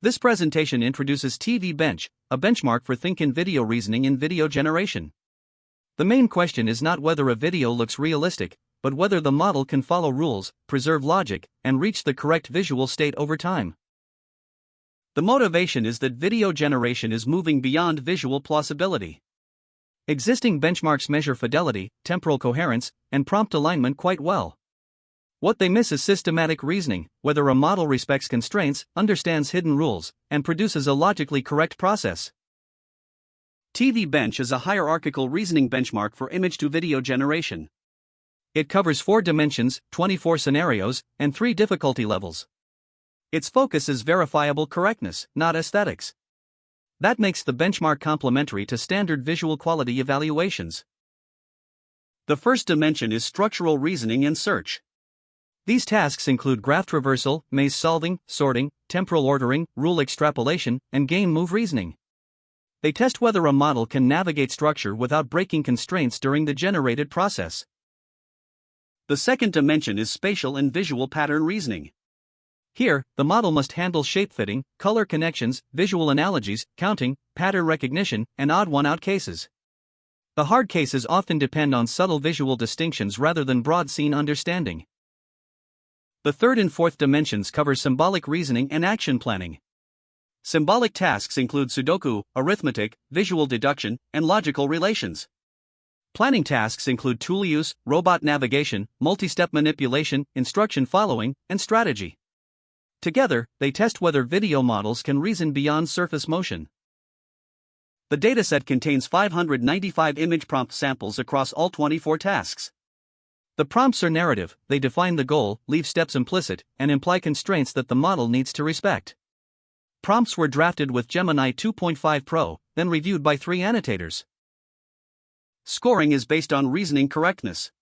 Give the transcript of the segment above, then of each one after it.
This presentation introduces TiViBench, a benchmark for thinking video reasoning in video generation. The main question is not whether a video looks realistic, but whether the model can follow rules, preserve logic, and reach the correct visual state over time. The motivation is that video generation is moving beyond visual plausibility. Existing benchmarks measure fidelity, temporal coherence, and prompt alignment quite well. What they miss is systematic reasoning, whether a model respects constraints, understands hidden rules, and produces a logically correct process. TiViBench is a hierarchical reasoning benchmark for image-to-video generation. It covers 4 dimensions, 24 scenarios, and 3 difficulty levels. Its focus is verifiable correctness, not aesthetics. That makes the benchmark complementary to standard visual quality evaluations. The first dimension is structural reasoning and search. These tasks include graph traversal, maze solving, sorting, temporal ordering, rule extrapolation, and game move reasoning. They test whether a model can navigate structure without breaking constraints during the generated process. The second dimension is spatial and visual pattern reasoning. Here, the model must handle shape-fitting, color connections, visual analogies, counting, pattern recognition, and odd one-out cases. The hard cases often depend on subtle visual distinctions rather than broad scene understanding. The third and fourth dimensions cover symbolic reasoning and action planning. Symbolic tasks include Sudoku, arithmetic, visual deduction, and logical relations. Planning tasks include tool use, robot navigation, multi-step manipulation, instruction following, and strategy. Together, they test whether video models can reason beyond surface motion. The dataset contains 595 image prompt samples across all 24 tasks. The prompts are narrative, they define the goal, leave steps implicit, and imply constraints that the model needs to respect. Prompts were drafted with Gemini 2.5 Pro, then reviewed by 3 annotators. Scoring is based on reasoning correctness.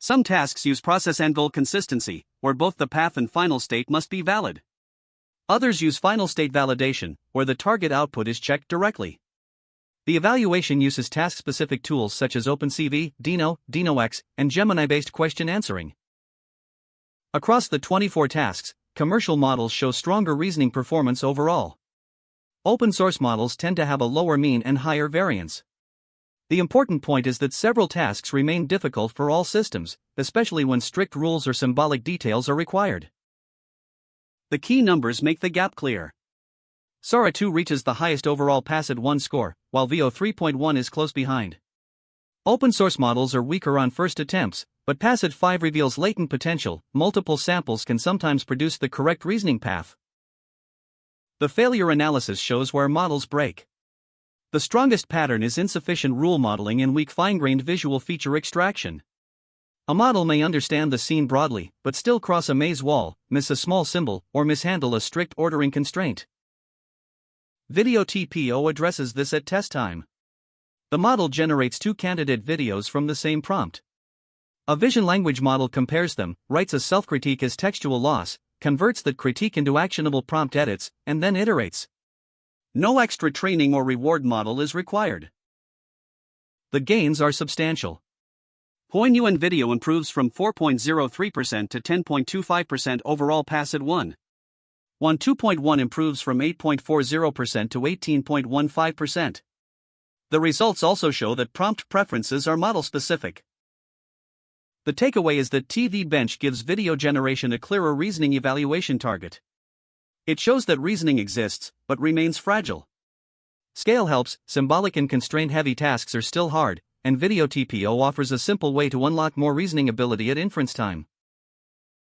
Some tasks use process and goal consistency, where both the path and final state must be valid. Others use final state validation, where the target output is checked directly. The evaluation uses task-specific tools such as OpenCV, Dino, DinoX, and Gemini-based question answering. Across the 24 tasks, commercial models show stronger reasoning performance overall. Open-source models tend to have a lower mean and higher variance. The important point is that several tasks remain difficult for all systems, especially when strict rules or symbolic details are required. The key numbers make the gap clear. Sora 2 reaches the highest overall PASID 1 score, while VO 3.1 is close behind. Open-source models are weaker on first attempts, but PASID 5 reveals latent potential. Multiple samples can sometimes produce the correct reasoning path. The failure analysis shows where models break. The strongest pattern is insufficient rule modeling and weak fine-grained visual feature extraction. A model may understand the scene broadly, but still cross a maze wall, miss a small symbol, or mishandle a strict ordering constraint. Video TPO addresses this at test time. The model generates 2 candidate videos from the same prompt. A vision language model compares them, writes a self-critique as textual loss, converts that critique into actionable prompt edits, and then iterates. No extra training or reward model is required. The gains are substantial. Poinuan video improves from 4.03% to 10.25% overall PASID 1. 2.1 improves from 8.40% to 18.15%. The results also show that prompt preferences are model-specific. The takeaway is that TiViBench gives video generation a clearer reasoning evaluation target. It shows that reasoning exists, but remains fragile. Scale helps, symbolic and constraint-heavy tasks are still hard, and video TPO offers a simple way to unlock more reasoning ability at inference time.